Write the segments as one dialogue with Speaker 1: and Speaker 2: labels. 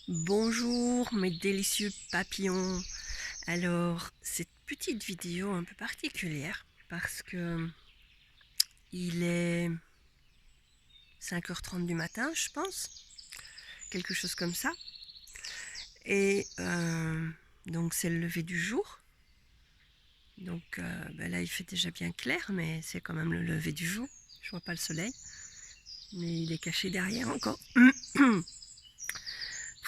Speaker 1: Bonjour mes délicieux papillons. Alors, cette petite vidéo un peu particulière parce que il est 5h30 du matin, je pense, quelque chose comme ça. Et donc c'est le lever du jour. Donc là il fait déjà bien clair, mais c'est quand même le lever du jour. Je vois pas le soleil, mais il est caché derrière encore.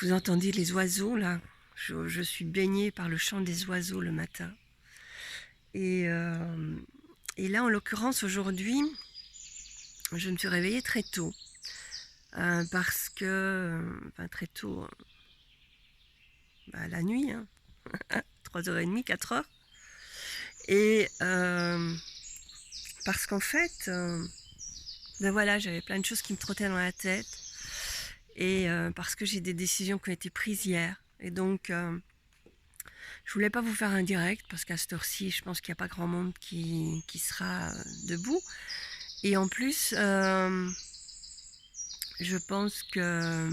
Speaker 1: Vous entendez les oiseaux là? Je suis baignée par le chant des oiseaux le matin. Et, euh, et là, en l'occurrence, aujourd'hui, je me suis réveillée très tôt. Parce que, très tôt, la nuit, 3h30, 4h. Et parce qu'en fait, voilà, j'avais plein de choses qui me trottaient dans la tête. Et parce que j'ai des décisions qui ont été prises hier. Et donc, je voulais pas vous faire un direct, parce qu'à cette heure-ci, je pense qu'il n'y a pas grand monde qui sera debout. Et en plus, je pense que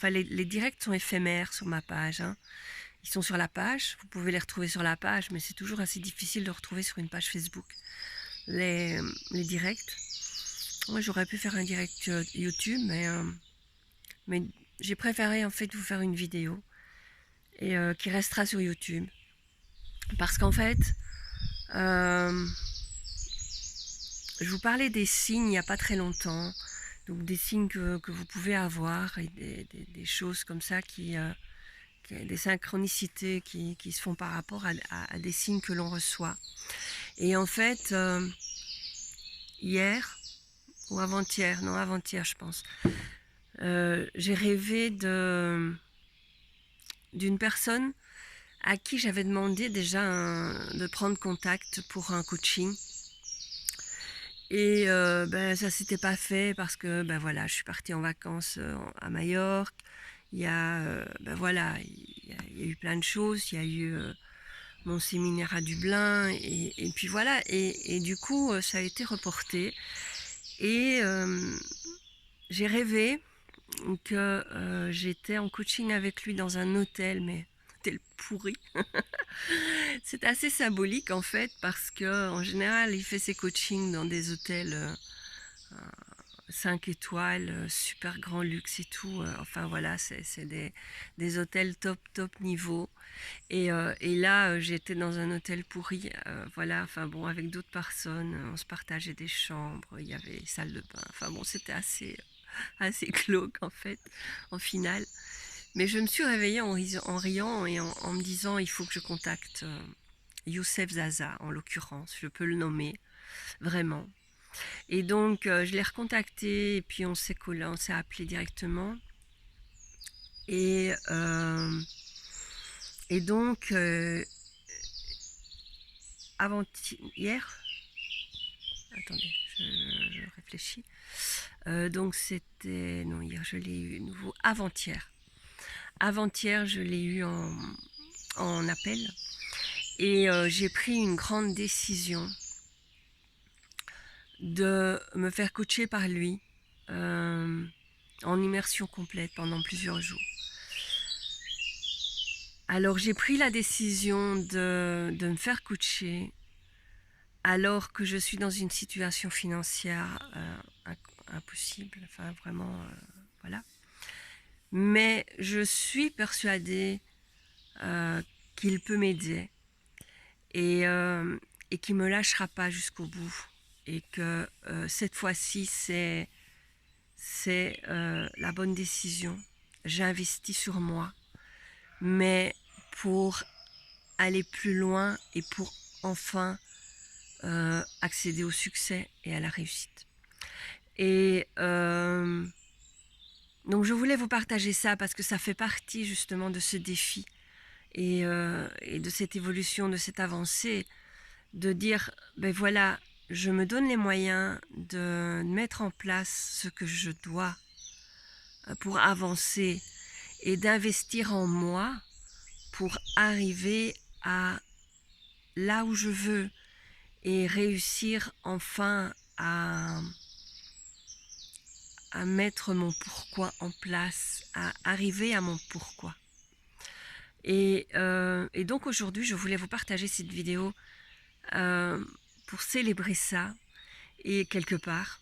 Speaker 1: les directs sont éphémères sur ma page. Ils sont sur la page, vous pouvez les retrouver sur la page, mais c'est toujours assez difficile de retrouver sur une page Facebook les directs. Moi, j'aurais pu faire un direct YouTube, mais j'ai préféré en fait vous faire une vidéo et qui restera sur YouTube. Parce qu'en fait, je vous parlais des signes il n'y a pas très longtemps. Donc des signes que vous pouvez avoir et des choses comme ça des synchronicités qui se font par rapport à des signes que l'on reçoit. Et en fait, hier, ou avant-hier, non avant-hier je pense, j'ai rêvé d'une personne à qui j'avais demandé déjà de prendre contact pour un coaching. Et ça s'était pas fait parce que voilà, je suis partie en vacances à Majorque. Il y a il y a eu plein de choses. Il y a eu mon séminaire à Dublin et puis voilà. Et du coup, ça a été reporté. Et j'ai rêvé que j'étais en coaching avec lui dans un hôtel, mais hôtel pourri. C'est assez symbolique en fait parce que en général, il fait ses coachings dans des hôtels 5 étoiles, super grand luxe et tout. Enfin voilà, c'est des hôtels top niveau. Et là, j'étais dans un hôtel pourri, voilà, enfin bon, avec d'autres personnes, on se partageait des chambres, il y avait salle de bain. Enfin bon, c'était assez glauque en fait, en finale. Mais je me suis réveillée en riant et en me disant, il faut que je contacte Youssef Zaza, en l'occurrence, je peux le nommer, vraiment. Et donc, je l'ai recontacté et puis on s'est collé, on s'est appelé directement. Et, euh, et donc, avant-hier, attendez, je réfléchis. Donc c'était, non, hier je l'ai eu nouveau, avant-hier. Avant-hier, je l'ai eu en appel. Et j'ai pris une grande décision de me faire coacher par lui en immersion complète pendant plusieurs jours. Alors j'ai pris la décision de me faire coacher alors que je suis dans une situation financière impossible, enfin vraiment, voilà. Mais je suis persuadée qu'il peut m'aider et, et qu'il ne me lâchera pas jusqu'au bout. Et que cette fois-ci, c'est la bonne décision. J'investis sur moi, mais pour aller plus loin et pour enfin accéder au succès et à la réussite. Et donc je voulais vous partager ça parce que ça fait partie justement de ce défi et de cette évolution, de cette avancée, de dire, ben voilà, je me donne les moyens de mettre en place ce que je dois pour avancer et d'investir en moi pour arriver à là où je veux et réussir enfin à mettre mon pourquoi en place, à arriver à mon pourquoi. Et donc aujourd'hui, je voulais vous partager cette vidéo pour célébrer ça, et quelque part.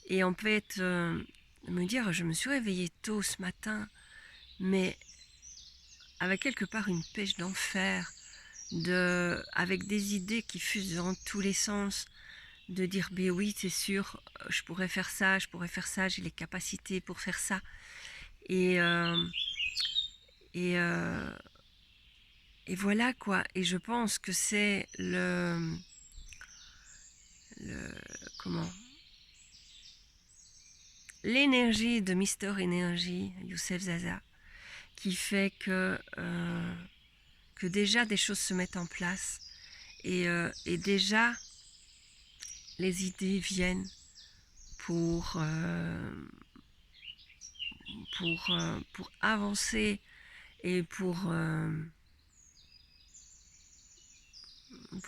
Speaker 1: Et en fait, me dire, je me suis réveillée tôt ce matin, mais avec quelque part une pêche d'enfer, avec des idées qui fusent dans tous les sens, de dire, ben oui, c'est sûr, je pourrais faire ça, j'ai les capacités pour faire ça. Et, et, euh, et voilà quoi. Et je pense que c'est comment l'énergie de Mister Energy, Youssef Zaza, qui fait que déjà des choses se mettent en place et déjà les idées viennent pour avancer et pour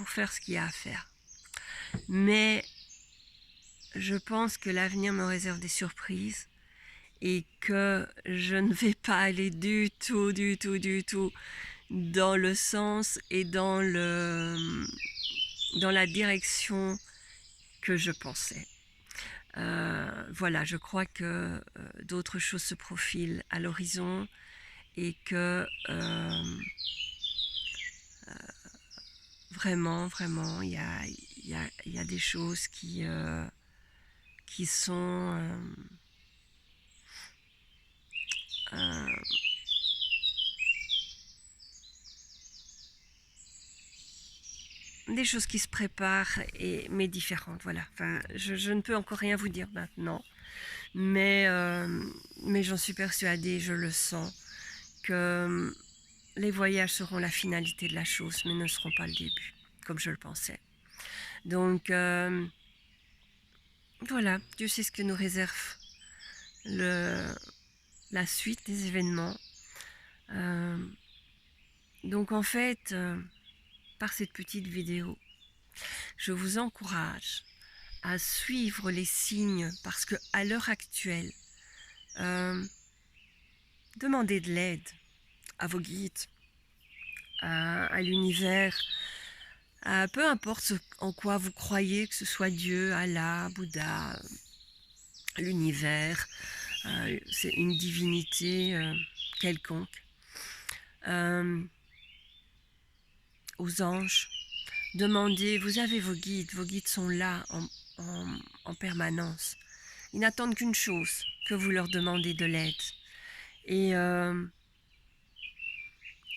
Speaker 1: faire ce qu'il y a à faire. Mais je pense que l'avenir me réserve des surprises et que je ne vais pas aller du tout dans le sens et dans la direction que je pensais. Voilà, je crois que d'autres choses se profilent à l'horizon et que vraiment, il y a des choses qui sont des choses qui se préparent, mais différentes. Voilà. Enfin, je ne peux encore rien vous dire maintenant, mais j'en suis persuadée, je le sens, que les voyages seront la finalité de la chose, mais ne seront pas le début, comme je le pensais. Donc, voilà, Dieu sait ce que nous réserve la suite des événements. Donc, en fait, par cette petite vidéo, je vous encourage à suivre les signes parce que à l'heure actuelle, demandez de l'aide à vos guides, à l'univers, peu importe en quoi vous croyez, que ce soit Dieu, Allah, Bouddha, l'univers, c'est une divinité quelconque, aux anges. Demandez, vous avez vos guides sont là en permanence. Ils n'attendent qu'une chose, que vous leur demandez de l'aide. Et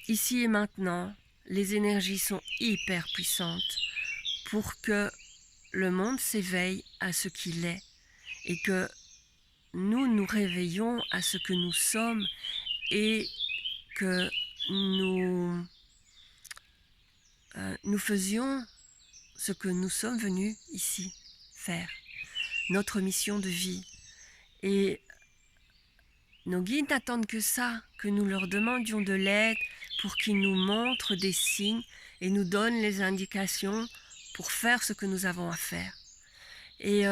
Speaker 1: ici et maintenant, les énergies sont hyper puissantes pour que le monde s'éveille à ce qu'il est et que nous nous réveillons à ce que nous sommes et que nous faisions ce que nous sommes venus ici faire, notre mission de vie. Et nos guides n'attendent que ça, que nous leur demandions de l'aide pour qu'ils nous montrent des signes et nous donnent les indications pour faire ce que nous avons à faire. Et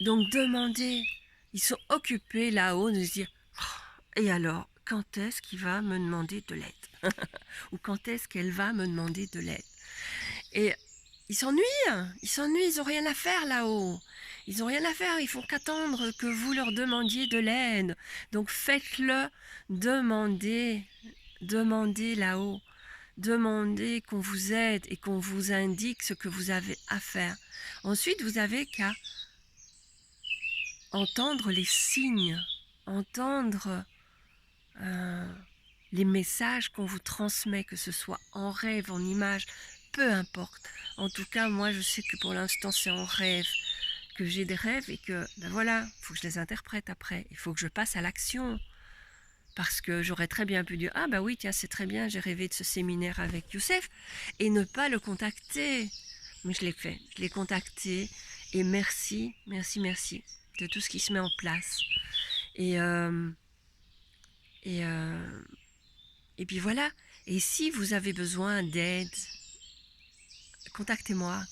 Speaker 1: donc demandez, ils sont occupés là-haut de se dire « Et alors, quand est-ce qu'il va me demander de l'aide ?» ou « Quand est-ce qu'elle va me demander de l'aide ?» Et ils s'ennuient, ils n'ont rien à faire là-haut. Ils n'ont rien à faire, ils font qu'attendre que vous leur demandiez de l'aide. Donc faites-le, demandez là-haut. Demandez qu'on vous aide et qu'on vous indique ce que vous avez à faire. Ensuite, vous avez qu'à entendre les signes, entendre les messages qu'on vous transmet, que ce soit en rêve, en image, peu importe. En tout cas, moi, je sais que pour l'instant, c'est en rêve, que j'ai des rêves et que, ben voilà, il faut que je les interprète après. Il faut que je passe à l'action. Parce que j'aurais très bien pu dire « Ah bah oui, tiens, c'est très bien, j'ai rêvé de ce séminaire avec Youssef » et ne pas le contacter. Mais je l'ai fait, je l'ai contacté et merci de tout ce qui se met en place. Et puis voilà. Et si vous avez besoin d'aide, contactez-moi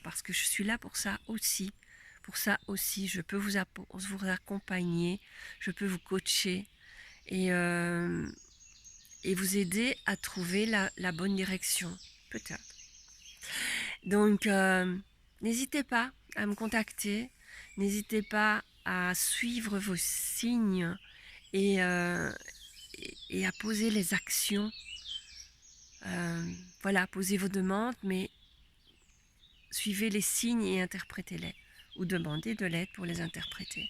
Speaker 1: parce que je suis là pour ça aussi, Pour ça aussi, je peux vous accompagner, je peux vous coacher et vous aider à trouver la bonne direction, peut-être. Donc, n'hésitez pas à me contacter, n'hésitez pas à suivre vos signes et à poser les actions. Voilà, posez vos demandes, mais suivez les signes et interprétez-les, ou demandez de l'aide pour les interpréter.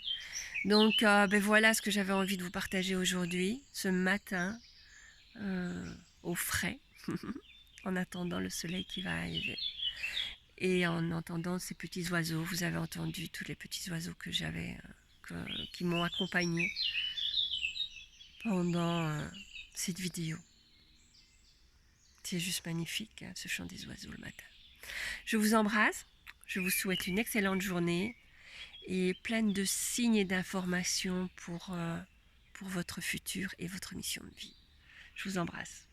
Speaker 1: Donc, voilà ce que j'avais envie de vous partager aujourd'hui, ce matin, au frais, en attendant le soleil qui va arriver. Et en entendant ces petits oiseaux, vous avez entendu tous les petits oiseaux que j'avais, qui m'ont accompagné pendant cette vidéo. C'est juste magnifique, hein, ce chant des oiseaux le matin. Je vous embrasse, je vous souhaite une excellente journée et pleine de signes et d'informations pour votre futur et votre mission de vie. Je vous embrasse.